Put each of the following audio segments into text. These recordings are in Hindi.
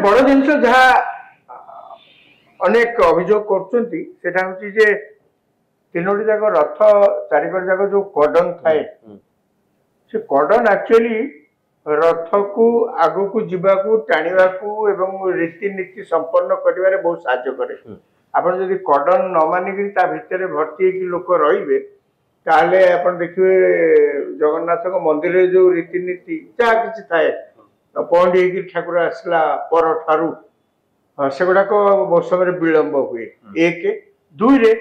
बड़ जिनस जहाँ अनेक अभियोग कर तीनोटी जाक रथ चारिकड़ जाक जो कॉर्डन थाए से कॉर्डन एक्चुअली रथ को आग को जीवाकू टाणीबाकू एवं रीतिनीति संपन्न करिवारे बहुत साहाय्य करे। आपण जदि कॉर्डन न मानिक भितर भर्ती लोक रहिबे ताले आपण देखिए जगन्नाथ मंदिर जो रीतिनीति जहाँ किसी थाए पहंडी ठाकुर आसला पर ठारू से गुड़ाक बहुत समय विलंब हुए। एक दुई रे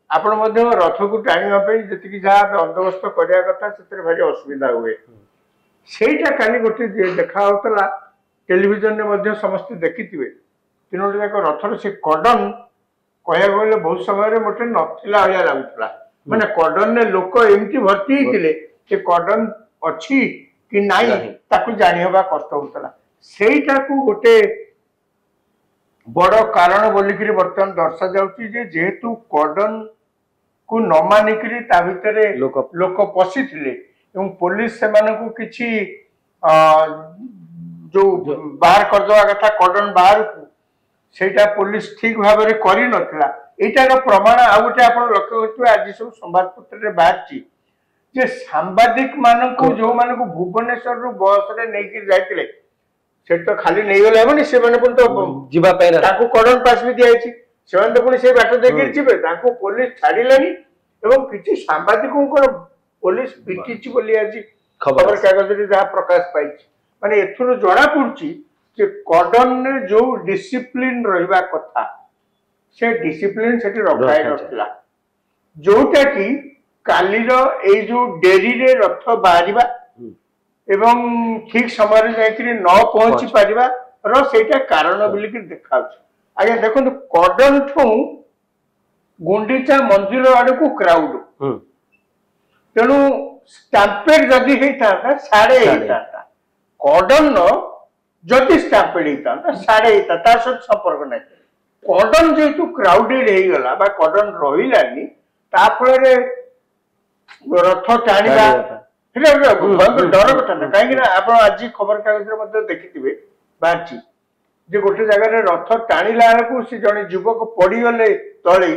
आपण रथ को टाणी जी जहाँ बंदोबस्त करने कथा से भारी असुविधा हुए। सेटा काली गोटे देखा टेलीविजन में समस्ते देखी तीनोटी जाक रथर से कॉर्डन कह गले बहुत समय मोटे नथिला भाया लगुला माने कॉर्डन ने लोक एमती भर्ती होते कॉर्डन अच्छी कि नाई ताकू जानिबा कष्ट होता सेटा को गोटे बड़ कारण बोलिकी बर्तमान दर्शा जाउची जे जेहेतु कॉर्डन को न मानिक लोक पशि पुलिस से किसी जो बाहर करदवा कथा कॉर्डन बाहर को सेटा पुलिस ठीक भाव में करी नथिला। एटार प्रमाण आ गोटे आप लक्ष्य करते आज सब संवादपत्र बाहर जे सांबादिक मानक जो मानक भुवनेश्वर रु बस रे नहीं जाइतिले से तो खाली नहीं गले हेबनी से माने पुन तो जीवा पे ताको कॉर्डन पास भी दियाइछि से तो पुन से बाट देखि जिबे ताको पुलिस छाडिलेनी एवं किछि सांबादिकों को पुलिस पिटिछि बोली आज खबर कागज रे जहा प्रकाश पाइछि माने एथुर जणा पड़छि जे कॉर्डन ने जो डिसिप्लिन रहिबा कथा से डिसिप्लिन सेठी रखाय नथिला जोटा कि कालीर ए जो डेरी रे रथ बाहरिबा एवं ठीक समय जाइए न पहुंची पारिबा रो सेटा कारण बोली देखा आज्ञा देखो कॉर्डन ठू गुंडीचा मंदिर आड़ को क्राउड तेणु स्टाम्पेड जदि होता साढ़े होता कॉर्डन जदि स्टाम्पेड होता साढ़े होता तार सहित संपर्क ना कॉर्डन जेहेतु क्राउडेड हो गला बा कॉर्डन रहिलानी ता फल रथ टाणीबा डर कथा ना कहीं आप आज खबर कागज देखिथे बाहर जे गोटे जगह रथ टाणीला से जड़े युवक पड़गले तले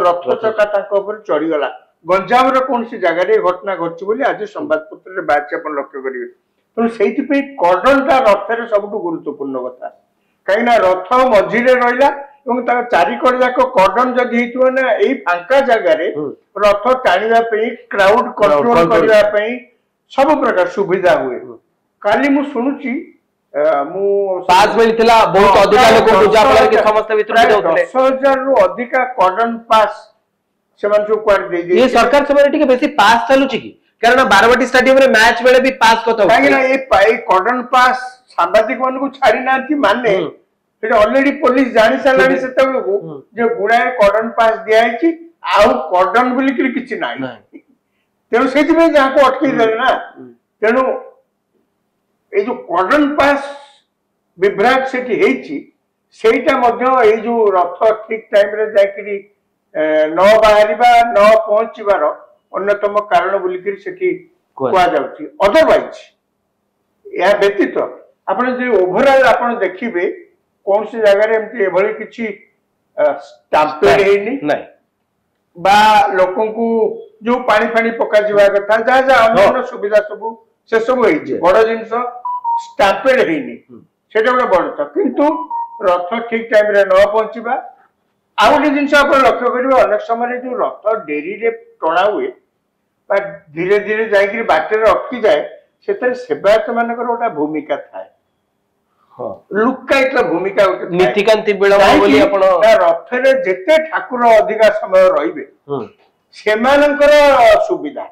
रथ चक्का चढ़ीगला गंजाम कौन सी जगह घटना घटी आज संवादपत्र बाहर लक्ष्य करेंगे तेणु से कॉर्डन टा रथर सब गुरुत्वपूर्ण कथा कहीं रथ मझीरे रहा चारिकड़ जाक कॉर्डन जदि ना यही फांका जगार रथ टाणी क्राउड कंट्रोल करने सब प्रकार सुविधा हुए। काली मु शुणुची पास मिलथिला बहुत अधिका लोक को जा फल के समस्त भितर जाउतले 10,000 रु अधिका कॉर्डन पास सेमान जो क्वार दे दे ये सरकार समय टिके बेसी पास चालू छि की कारण बारवाटी स्टेडियम रे मैच बेले भी पास कतो काहे ना ये कॉर्डन पास सांबादिक मन को छाड़ी नाथि माने एटा ऑलरेडी पुलिस जानि सालानी सेते को जे गुडा कॉर्डन पास दिया छि आउ कॉर्डन बोली कि किछि नाही तेणु से जहाँ को अटकई देले ना तेणु ये जो कॉर्डन पास विभ्राट से जो रथ ठीक टाइम रे जाकरी न बाहर न पहुंचबार अन्यतम कारण बोलिकी सेठी कुआ जाउची। अदरवाइज या व्यतीत आपण जे ओवरऑल आपण देखिबे कौन सी जगह रे एमती एभली किछि स्टाम्पेड हेनी नाही बा लोकों को जो पानी फानी पका जीवा कथा जहाँ जहाँ अन्य सुविधा सब से सब बड़ जिनस स्टाम्पेड हेनी सेटा गोटे बड़ किंतु रथ ठीक टाइम रे न पहुंचवा आ गोटे जिनस आप लक्ष्य करेंगे अनेक समय जो रथ डेरी रे टणा हुए धीरे धीरे जाकि बाटर अटकी जाए से सेवायत मान गोटे भूमिका थाए लुकायित भूमिका नीतिकांति विलंब बोली आपण रथरे जेते ठाकुर अधिका समय रहिबे सेमानकर सुविधा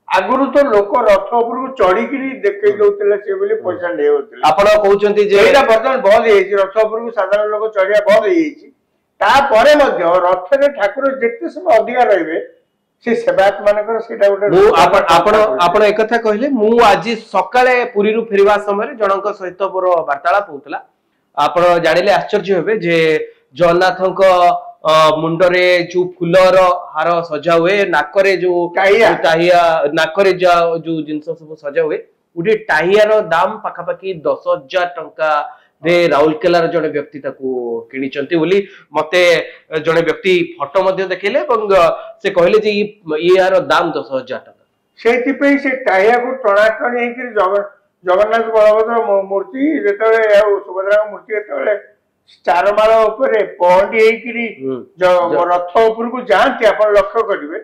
आगुरु तो लोक रथ ऊपर चढ़ी देखई दउतले से बोली पैसा नै होतले आपण कहउचंती जे एटा बर्तमान बंद हेछि रथ ऊपर साधारण लोक चढ़िया बंद हेछि ता परे मध्य रथरे ठाकुर जेते समय अधिका रहिबे से सेवायत मानकर सेटा गोटे आपण एक कथा कहले मु आज सकाळे पुरी रु फेरिबा समय जनक सहित मोर वार्तालाप होतला आपण जानिले आश्चर्य हेबे जे जगन्नाथक मुंडरे जो फुलर हार सजा हुए नाकरे जो टाहिया नाकरे जो जिनस सब सजा हुए उडे टाहियार दाम पाखापाखि 10,000 टंका रे राउरकेलार जड़े व्यक्ति किणिचंती बोली मते जड़े व्यक्ति फोटो मध्य देखले से कहले जे यार दाम 10,000 टका से से टाइया को टणाटणी जगन्नाथ बलभद्र मूर्ति जिते सुभद्रा मूर्ति जिते चारमाल पहंडी रथ उपरको जाती आप लक्ष्य करेंगे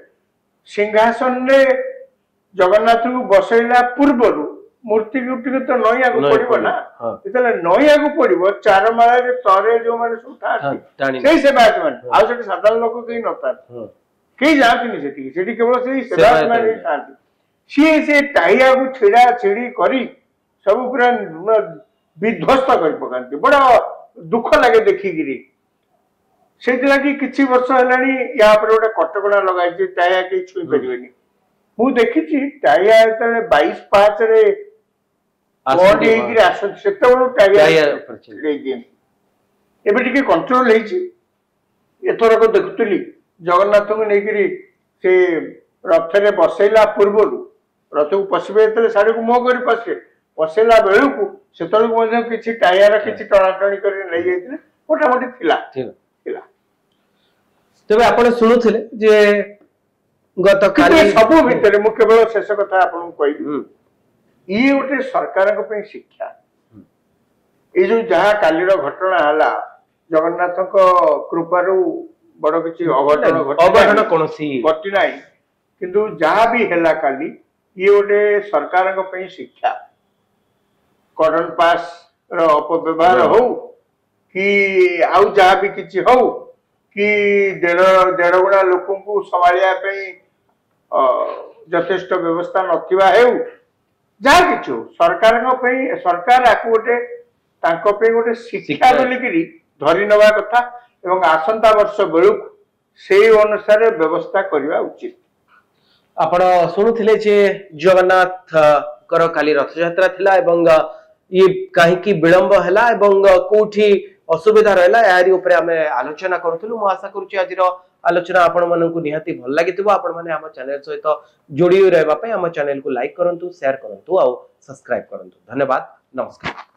सिंहासन ने जगन्नाथ को बसैला पूर्वर मूर्ति गुटी तो नईया को पड़ो ना जो नईया को पड़ो चारमाल तरे जो मैंने सब था सेवायत मैंने आज साधारण लोक कहीं नता कहीं जाती से केवल से सेवायत मैंने था सी से टाइया को छिड़ा छिड़ी कर सब पूरा विध्वस्त कर पकाते बड़ा दुख लगे देखिकी से किसी वर्ष है या गोटे कटका लगे टाइया कहीं छुई पारे मु देखी टाइया जो 22 पाँच कंट्रोल एथरक देखुली जगन्नाथ को लेकिन से रथ में बसैला पूर्वर रथ को पशे साड़ी को मुह कर पशेला बेलू से किसी टायर किसी टणाटणी कर मोटामोटी तेज आप शुणुले जे गत सब भितर मु केवल शेष कथा आपको कहि ये गोटे सरकार शिक्षा ये जो जहाँ कालीर घटना है जगन्नाथ कृपार बड़ किसी अघटन कौन घटी ना किंतु जहाँ भी है काली ये गोटे सरकार शिक्षा करन पास अपव्यवहार हो कि आउ जहाँ भी किसी हो कि देढ़ गुणा लोक संभालिया यथेष्ट व्यवस्था नथिबा हेउ जहाँ कि सरकार आपको गोटे गोटे शिक्षा बोलिकी धरी नवा कथा एवं आसंता वर्ष बेलुक से अनुसार व्यवस्था करवा उचित आपण शुणुले जे जगन्नाथ कर काली रथ यात्रा थिला एवं ये कहीं विलंब है कोठी असुविधा रहा यारी उपरे आमे आलोचना करूँ मु आशा करुच्ची आज आलोचना आपण मानक निहाती भल लगी आपण मैंने आम चैनल सहित जोड़ी रहा आम चैनल को लाइक करूँ शेयर करूँ आउ सब्सक्राइब करूँ धन्यवाद नमस्कार।